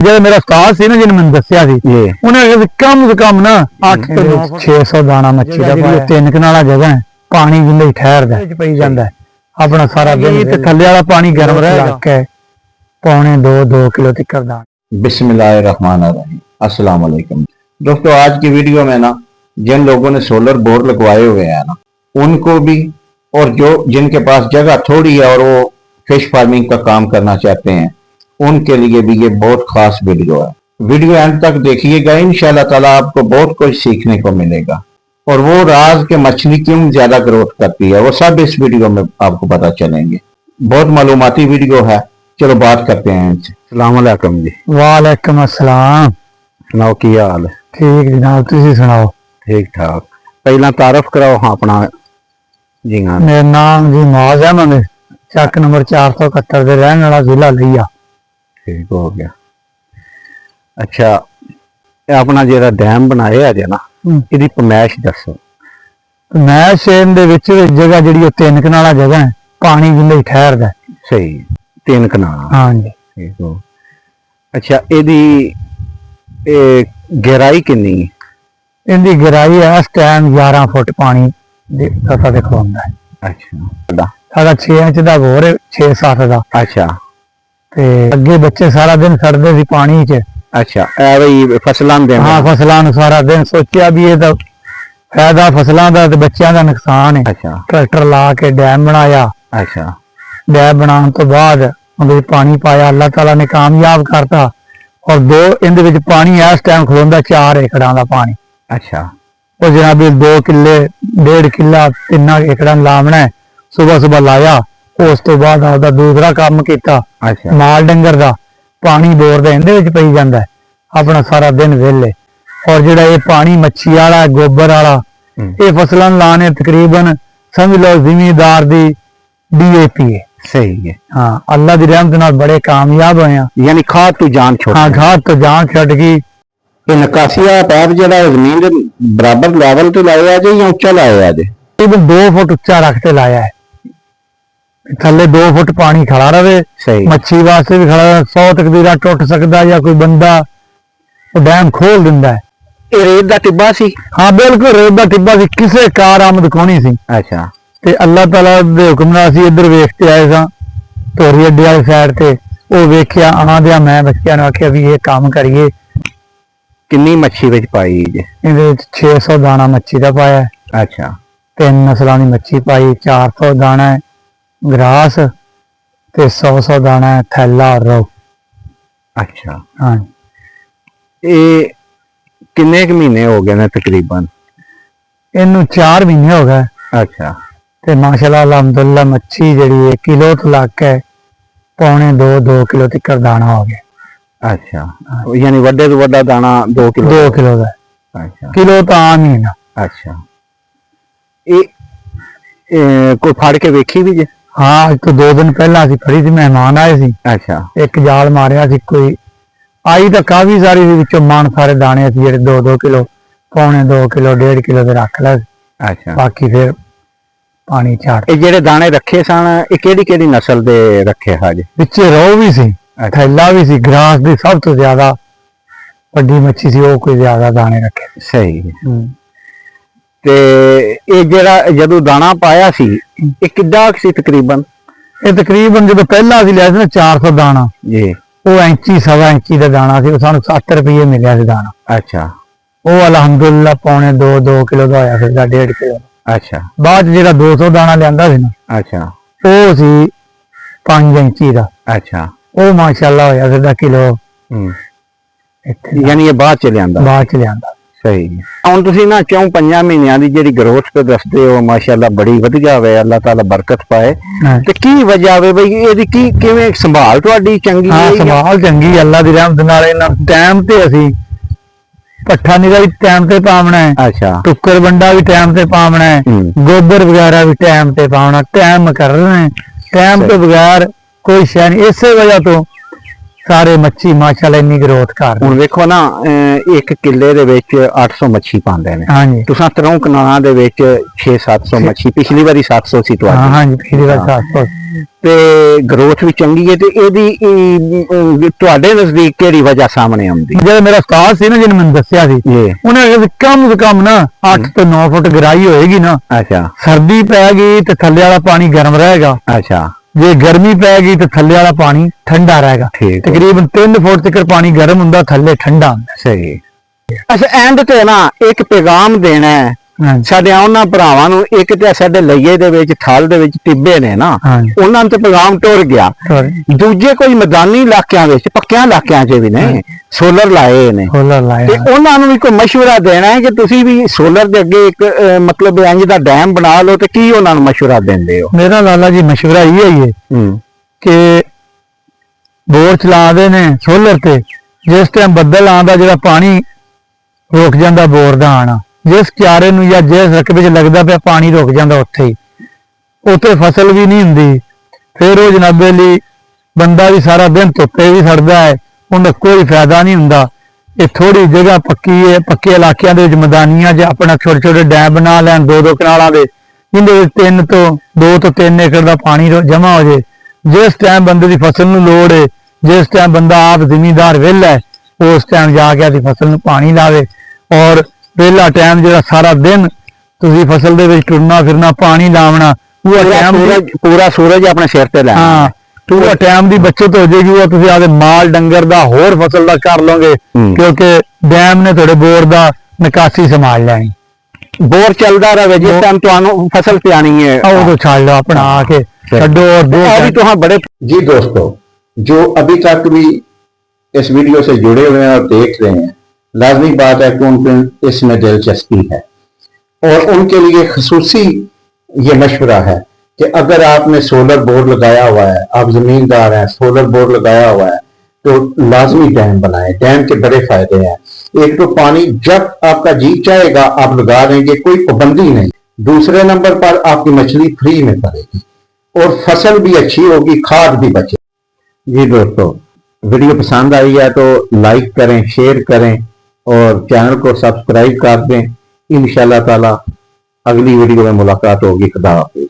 जब मेरा उस्ताद सी ना जिन्हें मैंने दस्या सी उन्हें कम से कम ना 8 तो 600 दाना मच्छी का पाया। 3 कनाला जगह है, पानी जिंदे ठहरदा पई जांदा है अपना सारा दिन ते थल्ले वाला पानी गर्म रह के 1.5-2 किलो तक दाना। बिस्मिल्लाहिर्रहमानिर्रहीम। अस्सलाम वालेकुम दोस्तों, आज की वीडियो में ना जिन लोगों ने सोलर बोर लगवाए हुए हैं ना उनको भी, और जो जिनके पास जगह थोड़ी है और वो फिश फार्मिंग का काम करना चाहते हैं उनके लिए भी ये बहुत खास वीडियो है। वीडियो एंड तक देखिएगा, इंशाल्लाह ताला आपको बहुत कुछ सीखने को मिलेगा और वो राज के मछली क्यों ज्यादा ग्रोथ करती है वो सब इस वीडियो में आपको पता चलेंगे। बहुत मालूमाती वीडियो है, चलो बात करते हैं इनसे। अस्सलाम वालेकुम जी। वालेकुम अस्सलाम। सुनाओ की हाल है? ठीक जनाब, तुसी सुनाओ? ठीक ठाक। पहला तारफ कराओ हाँ अपना जी। हाँ, मेरा नाम जी मौज है, मैं चक नंबर 471 दे रहने वाला, जिला लिया। ठीक हो गया। अच्छा, अपना जेड़ा डैम बनाया है ना ਇਹਦੀ ਪਮੈਸ਼ ਦੱਸੋ। ਪਮੈਸ਼ ਦੇ ਵਿੱਚ ਜਗ੍ਹਾ ਜਿਹੜੀ ਉਹ 3 ਕਨਾਲਾ ਜਗ੍ਹਾ ਹੈ, ਪਾਣੀ ਜਿੰਦੇ ਠਹਿਰਦਾ। ਸਹੀ, 3 ਕਨਾਲਾ। ਹਾਂਜੀ ਠੀਕ ਹੋ। ਅੱਛਾ, ਇਹਦੀ ਗਹਿਰਾਈ ਕਿੰਨੀ ਹੈ? ਇਹਦੀ ਗਹਿਰਾਈ ਇਸ ਟਾਈਮ 11 ਫੁੱਟ ਪਾਣੀ ਦੇ ਸਤਾ ਤੇ ਖਲੋਂਦਾ ਹੈ। ਅੱਛਾ, ਸਾਡਾ 6 ਇੰਚ ਦਾ ਬੋਰ ਹੈ, 6-7 ਦਾ। ਅੱਛਾ, ਤੇ ਅੱਗੇ ਬੱਚੇ ਸਾਰਾ ਦਿਨ ਖੜਦੇ ਸੀ ਪਾਣੀ 'ਚ। अच्छा ऐ फसलों दे? हाँ, फसलों सारा दिन सोचा भी ये तो फायदा फसलों का ते बच्चों का नुकसान है। अच्छा, ट्रैक्टर ला के डैम बनाया। अच्छा, डैम बनाने तो बाद उन्हें पानी पाया, अल्लाह ताला ने कामयाब करता और 2 इंदे विच पानी इस टाइम खलोंदा 4 एकड़ां दा पानी। अच्छा, वो जनाब 2 किले 1.5 किला 3 एकड़ां लावना है। सुबह सुबह लाया, उस तो बाद आपदा दूसरा काम किया। अच्छा, माल डंगर दा पानी बोर दे इंदे विच पई जांदा है, अपना सारा दिन वेले। और जिहड़ा ये पानी मच्छी वाला गोबर वाला ये फसलों लाने तकरीबन समझ लो जिमीदार दी DAP है। सही है। हाँ, अल्लाह दी रहमत नाल बड़े कामयाब होए हैं। यानी खाद तो जान छोड़। हाँ, खाद तो जान छड़ गई। ये नकासिया पैप जिहड़ा जमीन दे बराबर लेवल ते लाया जे या ऊंचा लाया जे? तकरीबन 2 फुट उच्चा रख के लाया है, थले 2 फुट पानी खड़ा रहे। मच्छी वास्ते भी खड़ा रहे। 100 तकदीरा टुट सकता या कोई बंदा डैम खोल दिंदा है। ये रेत दा टिब्बा सी? हाँ बिल्कुल रेत दा टिब्बा सी, किसे कार आमद कोनी सी। अच्छा, ते अल्लाह ताला दे हुक्म नाल असीं इधर वेख के आए सां धोरी अड्डे वाली साइड ते। वो वेख्या आंदिया मैं बच्चों ने आख्या भी ये काम करिए। किन्नी मच्छी विच पाई जे? इहदे विच 600 दाना मच्छी दा पाया। अच्छा, 3 नस्लां दी मच्छी पाई, 400 दाना ग्रास ते 100 दाना थैला और रो। अच्छा, हाँ, ये किन्ने क महीने हो गए ने तकरीबन? इनू 4 महीने हो गए। अच्छा, ते माशाल्लाह अल्हम्दुलिल्लाह मच्छी जड़ी है किलो तो लग के 1.5-2 किलो तक दाना हो गया। अच्छा, यानी वड्डे तो वड्डा दाना 2 किलो? 2 किलो का। अच्छा, किलो तो आम ही ना। अच्छा, ये कोई फाड़ के वेखी भी जे? हाँ, आज तो 2 दिन पहला सी फड़ी थी, मेहमान आए सी। अच्छा, एक जाल मारिया सी, कोई आई तो काफी सारी विचों मन सारे दाने सी जेडे 2-2 किलो 1.5 किलो 1.5 किलो दे रख लै। अच्छा, बाकी फिर पानी छाड़। ये जेडे दाने रखे सन ये केड़ी नस्ल दे रखे हाजे? पिछे रो भी सी, थैला भी सी, ग्रास दी सब तो ज्यादा बड़ी मच्छी सी, वो कोई ज्यादा दाने रखे। सही है। ते ये जेड़ा जदों दाना पाया सी ये किड्डा सी तकरीबन? ये तकरीबन जो पहला सी लिया सी ना 400 दाना जी, वो इंची 1.25 इंची का दाना सी, सानू 7 रुपये मिलिया सी दाना। अच्छा, वो अलहमदुलिल्लाह 1.5-2 किलो का होया फिर 1.5 किलो। अच्छा, बाद जेड़ा 200 दाना लियांदा सी ना अच्छा, वो सी 5 इंची का। अच्छा, वो माशाल्लाह होया फिर किलो। यानी ये बाद च लियांदा? बाद च लियांदा। सही है। हुण तुसीं ना 4-5 महीनों की जिहड़ी ग्रोथ पे दसदे हो माशाल्लाह बड़ी वधिया वे, अल्लाह ताला बरकत पाए। ते की वजह वे बई इहदी की किवें संभाल तुहाडी चंगी? हाँ, संभाल चंगी अल्लाह दी रहमत नाल। इन्हां टाइम ते असीं पट्ठा निरा भी टाइम ते पावना है। अच्छा, टुक्कर बंडा भी टाइम ते पावना है, गोबर वगैरह भी टाइम ते पावना, टाइम कर रहे हैं, टाइम तो बगैर कोई शय नहीं। इस वजह तो ਸਾਰੇ ਮੱਛੀ ਮਾਸ਼ਾਅੱਲਾ ਇੰਨੀ ਗਰੋਥ ਕਰ ਰਹੇ। ਹੁਣ ਵੇਖੋ ਨਾ ਇੱਕ ਕਿੱਲੇ ਦੇ ਵਿੱਚ 800 ਮੱਛੀ ਪਾਉਂਦੇ ਨੇ। ਹਾਂਜੀ ਤੁਸੀਂ 3 ਕਨਾਲਾਂ ਦੇ ਵਿੱਚ 6-700 ਮੱਛੀ, ਪਿਛਲੀ ਵਾਰੀ 700 ਸੀ ਹਾਂ ਤੁਹਾਡੀ, ਹਾਂਜੀ ਪਿਛਲੀ ਵਾਰ 700 ਤੇ ਗਰੋਥ ਵੀ ਚੰਗੀ ਹੈ। ਤੇ ਇਹਦੀ ਤੁਹਾਡੇ ਨਜ਼ਦੀਕ ਕਿਹੜੀ ਵਜ੍ਹਾ ਸਾਹਮਣੇ ਆਉਂਦੀ? ਜਿਹੜਾ ਮੇਰਾ ਉਸਤਾਦ ਸੀ ਨਾ ਜਿਹਨੇ ਮੈਨੂੰ ਦੱਸਿਆ ਸੀ, ਜੀ ਉਹਨੇ ਕਿਹਾ ਵੀ ਕਮ ਤੋਂ ਕਮ ਨਾ 8 ਤੋਂ 9 ਫੁੱਟ ਗਹਿਰਾਈ ਹੋਏਗੀ ਨਾ, ਅੱਛਾ ਸਰਦੀ ਪੈ ਗਈ ਤੇ ਥੱਲੇ ਵਾਲਾ ਪਾਣੀ ਗਰਮ ਰਹੇਗਾ, ਅੱਛਾ ਜੇ ਗਰਮੀ ਪੈ ਗਈ ਤੇ ਥੱਲੇ ਵਾਲਾ ਪਾਣੀ ਠੰਡਾ ਰਹੇਗਾ। ਠੀਕ ਹੈ। ਤਕਰੀਬਨ 3 ਫੁੱਟ ਤੱਕ ਪਾਣੀ ਗਰਮ ਹੁੰਦਾ, ਥੱਲੇ ਠੰਡਾ ਹੁੰਦਾ। ਸਹੀ। ਅੱਛਾ ਐਂਡ ਤੇ ਨਾ ਇੱਕ ਪੈਗਾਮ ਦੇਣਾ ਹੈ ਹਾਂਜੀ ਸਾਡੇ ਉਹਨਾਂ ਭਰਾਵਾਂ ਨੂੰ। ਇੱਕ ਤੇ ਸਾਡੇ ਲਈਏ ਦੇ ਵਿੱਚ ਥਲ ਦੇ ਵਿੱਚ ਟਿੱਬੇ ਨੇ ਨਾ, ਹਾਂਜੀ ਉਹਨਾਂ ਨੂੰ ਤੇ ਪੈਗਾਮ ਟੁਰ ਗਿਆ। sorry, ਦੂਜੇ ਕੋਈ ਮੈਦਾਨੀ ਇਲਾਕਿਆਂ ਵਿੱਚ, ਪੱਕਿਆਂ ਇਲਾਕਿਆਂ 'ਚ ਵੀ ਨੇ ਸੋਲਰ ਲਾਏ ਨੇ, ਖੋਲ੍ਹਾ ਤੇ ਲਾਇਆ। ਉਹਨਾਂ ਨੂੰ ਵੀ ਕੋਈ ਮਸ਼ਵਰਾ ਦੇਣਾ ਹੈ ਕਿ ਤੁਸੀਂ ਵੀ ਸੋਲਰ ਦੇ ਅੱਗੇ ਇੱਕ ਮਤਲਬ ਇੰਜ ਦਾ ਡੈਮ ਬਣਾ ਲਓ, ਤੇ ਕੀ ਉਹਨਾਂ ਨੂੰ ਮਸ਼ਵਰਾ ਦਿੰਦੇ ਹੋ? ਮੇਰਾ ਲਾਲਾ ਜੀ ਮਸ਼ਵਰਾ ਇਹ ਹੀ ਹੈ ਕਿ ਬੋਰ ਚਲਾਉਂਦੇ ਨੇ ਸੋਲਰ ਤੇ, ਜਿਸ ਟਾਈਮ ਬੱਦਲ ਆਉਂਦਾ ਜਿਹੜਾ ਪਾਣੀ ਰੁਕ ਜਾਂਦਾ ਬੋਰ ਦਾ ਆਣਾ, ਜਿਸ ਕਿਆਰੇ ਨੂੰ ਜਾਂ ਜਿਸ ਰਕਬੇ 'ਚ ਲੱਗਦਾ ਪਿਆ ਪਾਣੀ ਰੁਕ ਜਾਂਦਾ ਉੱਥੇ ਹੀ, ਉੱਥੇ ਫਸਲ ਵੀ ਨਹੀਂ ਹੁੰਦੀ। ਫਿਰ ਉਹ ਜਨਾਬੇ ਲਈ ਬੰਦਾ ਵੀ ਸਾਰਾ ਦਿਨ ਧੁੱਪੇ ਵੀ ਸੜਦਾ ਹੈ, ਉਹਦਾ ਕੋਈ ਫਾਇਦਾ ਨਹੀਂ ਹੁੰਦਾ। ਇਹ ਥੋੜੀ ਜਗ੍ਹਾ ਪੱਕੀ ਹੈ, ਪੱਕੇ ਇਲਾਕਿਆਂ ਦੇ ਵਿੱਚ ਮੈਦਾਨੀਆਂ 'ਚ ਆਪਣਾ ਛੋਟੇ ਛੋਟੇ ਡੈਮ ਬਣਾ ਲੈਣ 2-2 ਕਨਾਲਾਂ ਦੇ, ਜਿਹਦੇ ਵਿੱਚ 2 ਤੋਂ 3 ਏਕੜ ਦਾ ਪਾਣੀ ਜਮਾ ਹੋ ਜੇ। ਜਿਸ ਟਾਈਮ ਬੰਦੇ ਦੀ ਫਸਲ ਨੂੰ ਲੋੜ ਹੈ, ਜਿਸ ਟਾਈਮ ਬੰਦਾ ਆਪ ਜ਼ਿਮੀਂਦਾਰ ਵਿਹਲਾ ਹੈ, ਉਸ ਟਾਈਮ ਜਾ ਕੇ ਆਪਣੀ ਫਸਲ ਨੂੰ ਪਾਣੀ ਲਾਵੇ। ਔਰ ਵਿਹਲਾ ਟਾਈਮ ਜਿਹੜਾ ਸਾਰਾ ਦਿਨ ਤੁਸੀਂ ਫਸਲ ਦੇ ਵਿੱਚ ਟੁਰਨਾ ਫਿਰਨਾ, ਪਾਣੀ ਲਾਉਣਾ, ਪੂਰਾ ਸੂਰਜ ਆਪਣੇ ਸਿਰ ਤੇ ਲੈਣਾ। ਹਾਂ ਪੂਰਾ ਟਾਈਮ ਦੀ ਬੱਚਤ ਹੋ ਜਾਏਗੀ। ਉਹ ਤੁਸੀਂ ਆਪਦੇ ਮਾਲ ਡੰਗਰ ਦਾ ਹੋਰ ਫਸਲ ਦਾ ਕਰ ਲਓਗੇ, ਕਿਉਂਕਿ ਡੈਮ ਨੇ ਤੁਹਾਡੇ ਬੋਰ ਦਾ ਨਿਕਾਸੀ ਸੰਭਾਲ ਲੈਣੀ। बोर चलता रहे जिस टाइम तो फसल पे आनी है उदो छाड़ लो अपना आके छड्डो और दो तो हाँ बड़े। जी दोस्तों, जो अभी तक भी इस वीडियो से जुड़े हुए हैं और देख रहे हैं, लाजमी बात है कि उनको इसमें दिलचस्पी है और उनके लिए खसूसी ये मशवरा है कि अगर आपने सोलर बोर्ड लगाया हुआ है, आप जमींदार हैं, सोलर बोर्ड लगाया हुआ है, तो लाजमी डैम बनाएं। डैम के बड़े फायदे हैं। एक तो पानी जब आपका जी चाहेगा आप लगा देंगे, कोई पाबंदी नहीं। दूसरे नंबर पर आपकी मछली फ्री में पड़ेगी और फसल भी अच्छी होगी, खाद भी बचेगी। जी दोस्तों, वीडियो पसंद आई है तो लाइक करें, शेयर करें और चैनल को सब्सक्राइब कर दें। इंशाल्लाह ताला अगली वीडियो में मुलाकात होगी। खुदा हाफिज़।